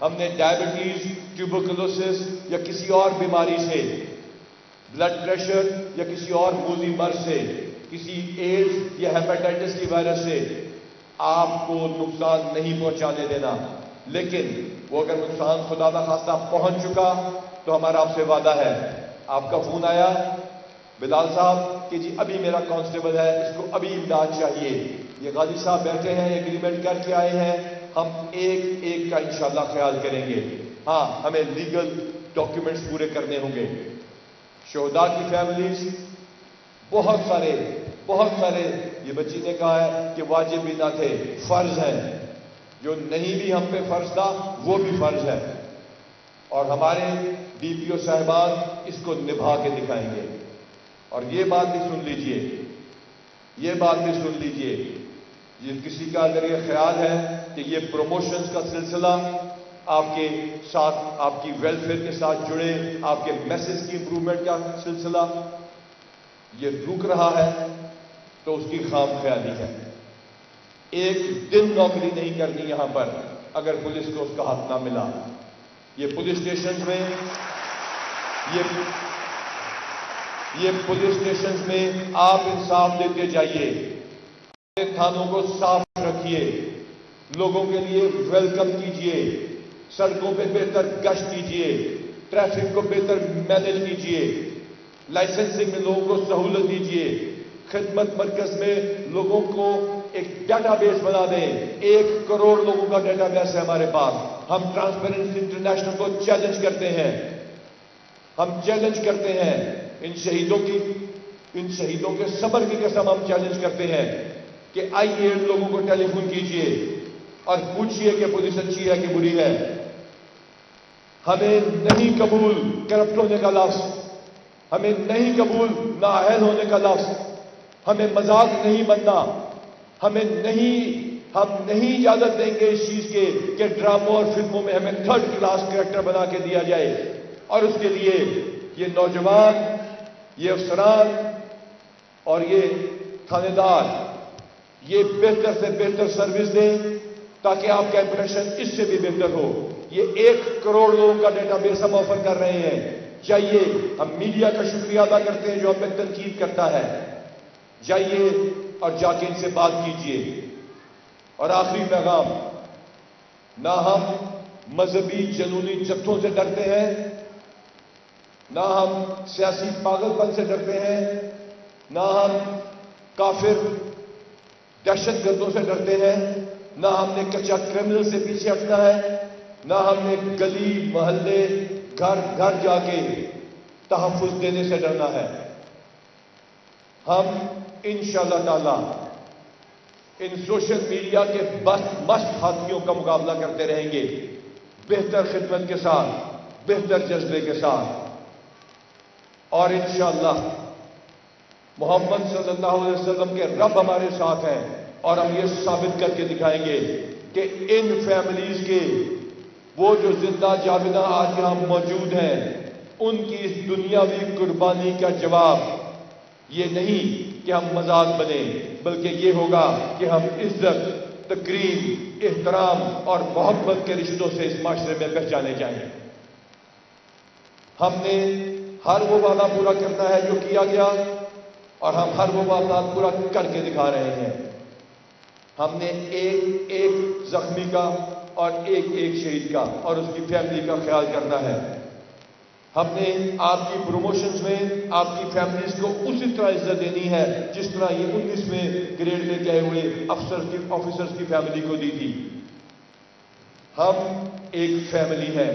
ہم نے diabetes, tuberculosis یا کسی اور بیماری سے، بلڈ پریشر یا کسی اور موذی مرض سے، کسی ایڈز یا ہیپاٹائٹس کی وائرس سے آپ کو نقصان نہیں پہنچانے دینا. لیکن وہ اگر نقصان خدا نخواستہ پہنچ چکا تو ہمارا آپ سے وعدہ ہے. آپ کا فون آیا بلال صاحب کہ جی ابھی میرا کانسٹیبل ہے، اس کو ابھی امداد چاہیے، یہ غازی صاحب بیٹھے ہیں، ایگریمنٹ کر کے آئے ہیں، ہم ایک ایک کا انشاءاللہ خیال کریں گے. ہاں ہمیں لیگل ڈاکیومنٹس پورے کرنے ہوں گے. شہداء کی فیملیز بہت سارے یہ بچی نے کہا ہے کہ واجب بھی نہ تھے، فرض ہیں. جو نہیں بھی ہم پہ فرض تھا وہ بھی فرض ہے، اور ہمارے ڈی پی او صاحبان اس کو نبھا کے دکھائیں گے. اور یہ بات بھی سن لیجئے، یہ کسی کا اگر یہ خیال ہے کہ یہ پروموشنز کا سلسلہ آپ کے ساتھ، آپ کی ویلفیئر کے ساتھ جڑے، آپ کے میسج کی امپروومنٹ کا سلسلہ یہ رک رہا ہے تو اس کی خام خیالی ہے. ایک دن نوکری نہیں کرنی یہاں پر اگر پولیس کو اس کا حق نہ ملا. یہ پولیس اسٹیشنز میں آپ انصاف دیتے جائیے، اپنے تھانوں کو صاف رکھیے، لوگوں کے لیے ویلکم کیجیے، سڑکوں پہ بہتر گشت کیجیے، ٹریفک کو بہتر مینج کیجیے، لائسنسنگ میں لوگوں کو سہولت دیجیے، خدمت مرکز میں لوگوں کو ایک ڈیٹا بیس بنا دیں. 1 کروڑ لوگوں کا ڈیٹا بیس ہے ہمارے پاس. ہم ٹرانسپیرنسی انٹرنیشنل کو چیلنج کرتے ہیں. ان شہیدوں کے صبر کی قسم ہم چیلنج کرتے ہیں کہ آئیے ان لوگوں کو ٹیلی فون کیجیے اور پوچھیے کہ پولیس اچھی ہے کہ بری ہے. ہمیں نہیں قبول کرپٹ ہونے کا لفظ، ہمیں نہیں قبول نااہل ہونے کا لفظ، ہمیں مذاق نہیں بننا، ہم نہیں اجازت دیں گے اس چیز کے کہ ڈراموں اور فلموں میں ہمیں 3rd کلاس کریکٹر بنا کے دیا جائے. اور اس کے لیے یہ نوجوان، یہ افسران اور یہ تھانے دار یہ بہتر سے بہتر سروس دیں تاکہ آپ کا امپریشن اس سے بھی بہتر ہو. یہ 1 کروڑ لوگوں کا ڈیٹا بیس ہم آفر کر رہے ہیں. جائیے، ہم میڈیا کا شکریہ ادا کرتے ہیں جو ہم پہ تنقید کرتا ہے. جائیے اور جا کے ان سے بات کیجیے. اور آخری پیغام، نہ ہم مذہبی جنونی جتھوں سے ڈرتے ہیں، نہ ہم سیاسی پاگل پن سے ڈرتے ہیں، نہ ہم کافر دہشت گردوں سے ڈرتے ہیں، نہ ہم نے کچا کرمنل سے پیچھے ہٹنا ہے، نہ ہم نے گلی محلے گھر گھر جا کے تحفظ دینے سے ڈرنا ہے. ہم انشاءاللہ تعالی ان سوشل میڈیا کے مست ہاتھیوں کا مقابلہ کرتے رہیں گے، بہتر خدمت کے ساتھ، بہتر جذبے کے ساتھ. اور انشاءاللہ محمد صلی اللہ علیہ وسلم کے رب ہمارے ساتھ ہیں، اور ہم یہ ثابت کر کے دکھائیں گے کہ ان فیملیز کے وہ جو زندہ جاویدہ آج یہاں موجود ہیں، ان کی اس دنیاوی قربانی کا جواب یہ نہیں کہ ہم مذاق بنے، بلکہ یہ ہوگا کہ ہم عزت، تکریم، احترام اور محبت کے رشتوں سے اس معاشرے میں پہچانے جائیں. ہم نے ہر وہ وعدہ پورا کرنا ہے جو کیا گیا، اور ہم ہر وہ وعدہ پورا کر کے دکھا رہے ہیں. ہم نے ایک ایک زخمی کا اور ایک ایک شہید کا اور اس کی فیملی کا خیال کرنا ہے. ہم نے آپ کی پروموشنز میں آپ کی فیملیز کو اسی طرح عزت دینی ہے جس طرح یہ 19ویں گریڈ میں گئے ہوئے آفیسرز کی فیملی کو دی تھی. ہم ایک فیملی ہے،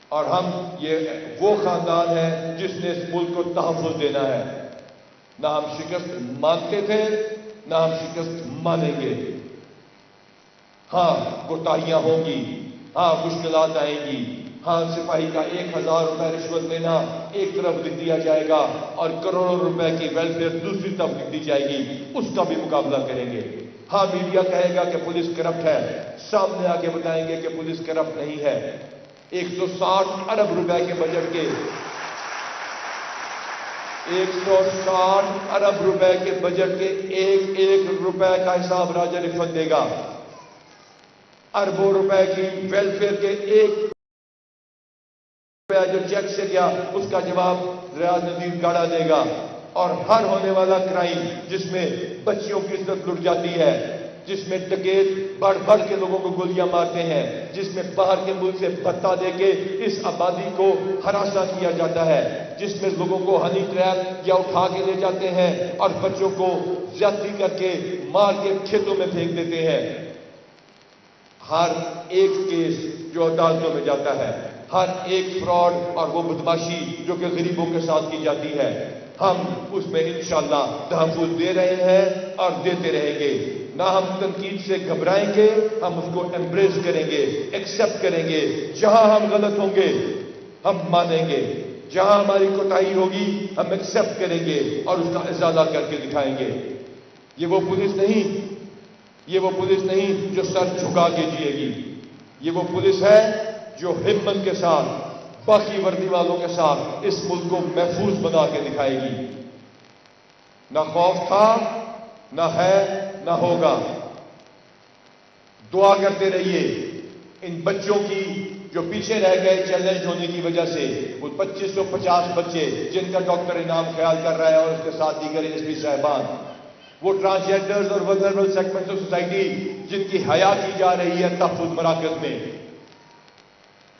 اور ہم یہ وہ خاندان ہے جس نے اس ملک کو تحفظ دینا ہے. نہ ہم شکست مانتے تھے، نہ ہم شکست مانیں گے. ہاں کوتاہیاں ہوں گی، ہاں مشکلات آئیں گی، ہاں سپاہی کا 1000 روپے رشوت لینا ایک طرف لکھ دیا جائے گا اور کروڑوں روپے کی ویلفیئر دوسری طرف لکھ دی جائے گی، اس کا بھی مقابلہ کریں گے. ہاں میڈیا کہے گا کہ پولیس کرپٹ ہے، سامنے آ کے بتائیں گے کہ پولیس کرپٹ نہیں ہے. 160 ارب روپے کے بجٹ کے 160 ارب روپے کے بجٹ کے ایک ایک روپے کا حساب راجہ رفت دے گا. اربوں روپے کی ویلفیئر کے ایک روپیہ جو چیک سے گیا اس کا جواب ریاض نذیر گاڑا دے گا. اور ہر ہونے والا کرائم جس میں بچیوں کی عزت لٹ جاتی ہے، جس میں ڈکیت بڑھ بڑھ کے لوگوں کو گولیاں مارتے ہیں، جس میں باہر کے ملک سے بھتہ دے کے اس آبادی کو ہراساں کیا جاتا ہے، جس میں لوگوں کو ہنی ٹریپ یا اٹھا کے لے جاتے ہیں اور بچوں کو زیادتی کر کے مار کے کھیتوں میں پھینک دیتے ہیں. ہر ایک کیس جو عدالتوں میں جاتا ہے، ہر ایک فراڈ اور وہ بدماشی جو کہ غریبوں کے ساتھ کی جاتی ہے، ہم اس میں انشاءاللہ تحفظ دے رہے ہیں اور دیتے رہیں گے. نہ ہم تنقید سے گھبرائیں گے، ہم اس کو ایمبریس کریں گے، ایکسپٹ کریں گے. جہاں ہم غلط ہوں گے ہم مانیں گے، جہاں ہماری کوتاہی ہوگی ہم ایکسپٹ کریں گے اور اس کا ازالہ کر کے دکھائیں گے. یہ وہ پولیس نہیں جو سر جھکا کے جیے گی. یہ وہ پولیس ہے جو ہمت کے ساتھ باقی وردی والوں کے ساتھ اس ملک کو محفوظ بنا کے دکھائے گی. نہ خوف تھا، نہ ہے، نہ ہوگا. دعا کرتے رہیے ان بچوں کی جو پیچھے رہ گئے چیلنج ہونے کی وجہ سے. وہ 2550 بچے جن کا ڈاکٹر انعام خیال کر رہا ہے اور اس کے ساتھ دیگر ایس پی صاحبان، وہ ٹرانسجینڈرز اور ولنریبل سیگمنٹس آف سوسائٹی جن کی حیا کی جا رہی ہے تحفظ مراکز میں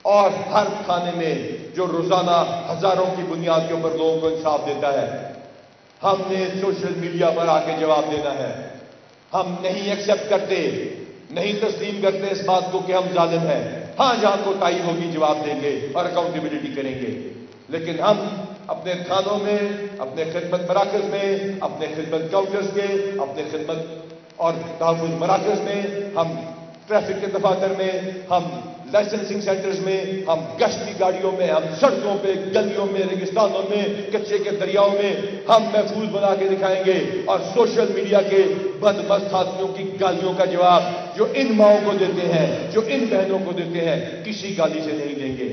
اور ہر تھانے میں جو روزانہ ہزاروں کی بنیاد کے اوپر لوگوں کو انصاف دیتا ہے. ہم نے سوشل میڈیا پر آ کے جواب دینا ہے. ہم نہیں ایکسپٹ کرتے، نہیں تسلیم کرتے اس بات کو کہ ہم ظالم ہیں. ہاں جہاں کوتاہی ہوگی جواب دیں گے اور اکاؤنٹیبلٹی کریں گے. لیکن ہم اپنے تھانوں میں، اپنے خدمت مراکز میں، اپنے خدمت کاؤنٹرز کے، اپنے خدمت اور تحفظ مراکز میں، ہم ٹریفک کے دفاتر میں، ہم لائسنسنگ سینٹرز میں، ہم گشت کی گاڑیوں میں، ہم سڑکوں پہ، گلیوں میں، ریگستانوں میں، کچے کے دریاؤں میں ہم محفوظ بنا کے دکھائیں گے. اور سوشل میڈیا کے بدمست ہاتھیوں کی گالیوں کا جواب جو ان ماؤں کو دیتے ہیں، جو ان بہنوں کو دیتے ہیں، کسی گالی سے نہیں دیں گے.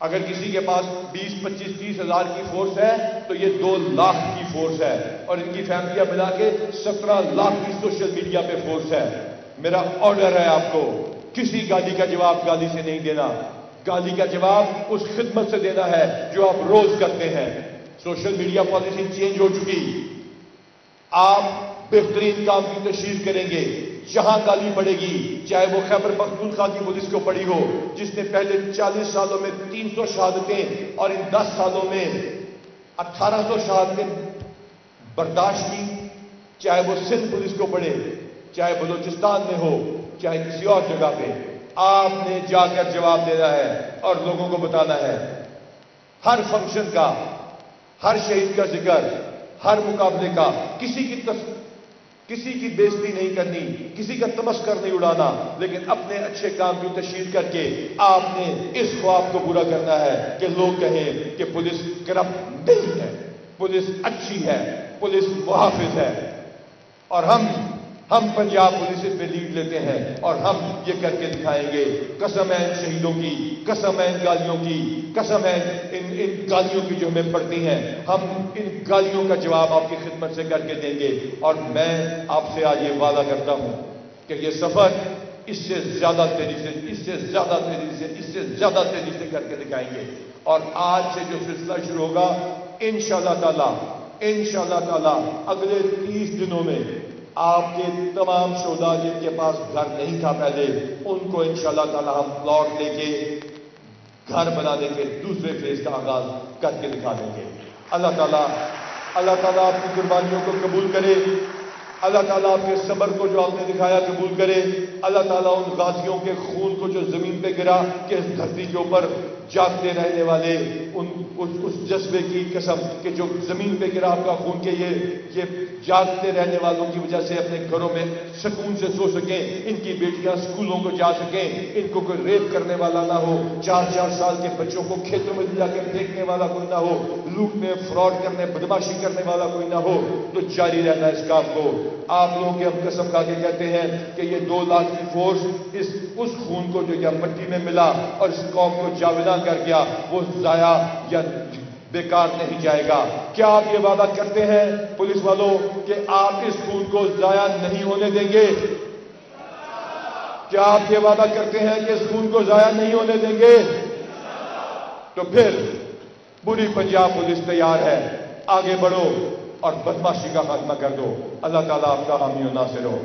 اگر کسی کے پاس 20 25 30 ہزار کی فورس ہے تو یہ 2 لاکھ کی فورس ہے اور ان کی فیملیاں ملا کے 17 لاکھ کی سوشل میڈیا پہ فورس ہے. میرا آرڈر ہے آپ کو، کسی گالی کا جواب گالی سے نہیں دینا. گالی کا جواب اس خدمت سے دینا ہے جو آپ روز کرتے ہیں. سوشل میڈیا پالیسی چینج ہو چکی. آپ بہترین کام کی تشہیر کریں گے. جہاں گالی پڑے گی، چاہے وہ خیبر پختونخوا کی پولیس کو پڑی ہو جس نے پہلے 40 سالوں میں 300 شہادتیں اور ان 10 سالوں میں 1800 شہادتیں برداشت کی، چاہے وہ سندھ پولیس کو پڑے، چاہے بلوچستان میں ہو، چاہے کسی اور جگہ پہ، آپ نے جا کر جواب دینا ہے اور لوگوں کو بتانا ہے. ہر فنکشن کا، ہر شہید کا ذکر، ہر مقابلے کا، کسی کی بےزتی نہیں کرنی، کسی کا تمسخر نہیں اڑانا، لیکن اپنے اچھے کام کی تشہیر کر کے آپ نے اس خواب کو پورا کرنا ہے کہ لوگ کہیں کہ پولیس کرپٹ نہیں ہے، پولیس اچھی ہے، پولیس محافظ ہے. اور ہم پنجاب پولیس میں لیڈ لیتے ہیں اور ہم یہ کر کے دکھائیں گے. قسم ہے ان شہیدوں کی، قسم ہے ان گالیوں کی، قسم ہے ان گالیوں کی جو ہمیں پڑتی ہیں. ہم ان گالیوں کا جواب آپ کی خدمت سے کر کے دیں گے. اور میں آپ سے آج یہ وعدہ کرتا ہوں کہ یہ سفر اس سے زیادہ تیزی سے کر کے دکھائیں گے. اور آج سے جو سلسلہ شروع ہوگا انشاءاللہ تعالی اگلے 30 دنوں میں آپ کے تمام شہداء جن کے پاس گھر نہیں تھا پہلے، ان کو انشاءاللہ تعالی ہم پلاٹ لے کے گھر بنانے کے دوسرے فیز کا آغاز کر کے دکھا دیں گے. اللہ تعالیٰ آپ کی قربانیوں کو قبول کرے. اللہ تعالیٰ آپ کے صبر کو جو آپ نے دکھایا قبول کرے. اللہ تعالیٰ ان غازیوں کے خون کو جو زمین پہ گرا کہ اس دھرتی کے اوپر جاگتے رہنے والے اس جذبے کی قسم کہ جو زمین پہ گرا آپ کا خون کے یہ جاگتے رہنے والوں کی وجہ سے اپنے گھروں میں سکون سے سو سکیں، ان کی بیٹیاں سکولوں کو جا سکیں، ان کو کوئی ریپ کرنے والا نہ ہو، 4 سال کے بچوں کو کھیتوں میں جا کے پھینکنے والا کوئی نہ ہو، لوٹنے فراڈ کرنے بدماشی کرنے والا کوئی نہ ہو. تو جاری رہنا اس کام کو. آپ لوگوں کے ہم قسم کھا کے کہتے ہیں کہ یہ 2 لاکھ کی فورس اس خون کو جو یا مٹی میں ملا اور اس قوم کو جاویداں کر گیا وہ ضائع یا بیکار نہیں جائے گا. کیا آپ یہ وعدہ کرتے ہیں پولیس والوں کہ آپ اس خون کو ضائع نہیں ہونے دیں گے؟ کیا آپ یہ وعدہ کرتے ہیں کہ اس خون کو ضائع نہیں ہونے دیں گے؟ تو پھر پوری پنجاب پولیس تیار ہے، آگے بڑھو اور بدماشی کا خاتمہ کر دو۔ اللہ تعالیٰ آپ کا حامی و ناصر ہو۔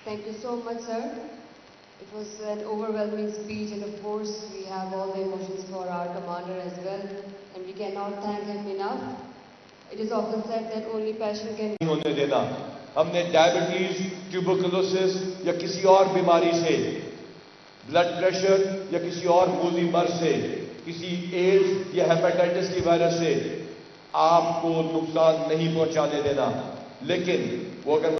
Thank you so much, sir. It was an overwhelming speech, and of course, we have all the emotions for our commander as well, and we cannot thank him enough. It is often said that only passion can نہیں ہونے دینا۔ ہم نے diabetes, tuberculosis یا کسی اور بیماری سے، بلڈ پریشر یا کسی اور موذی مرض سے، کسی ایڈز یا ہیپاٹائٹس کی وائرس سے آپ کو نقصان نہیں پہنچانے دینا، لیکن وہ اگر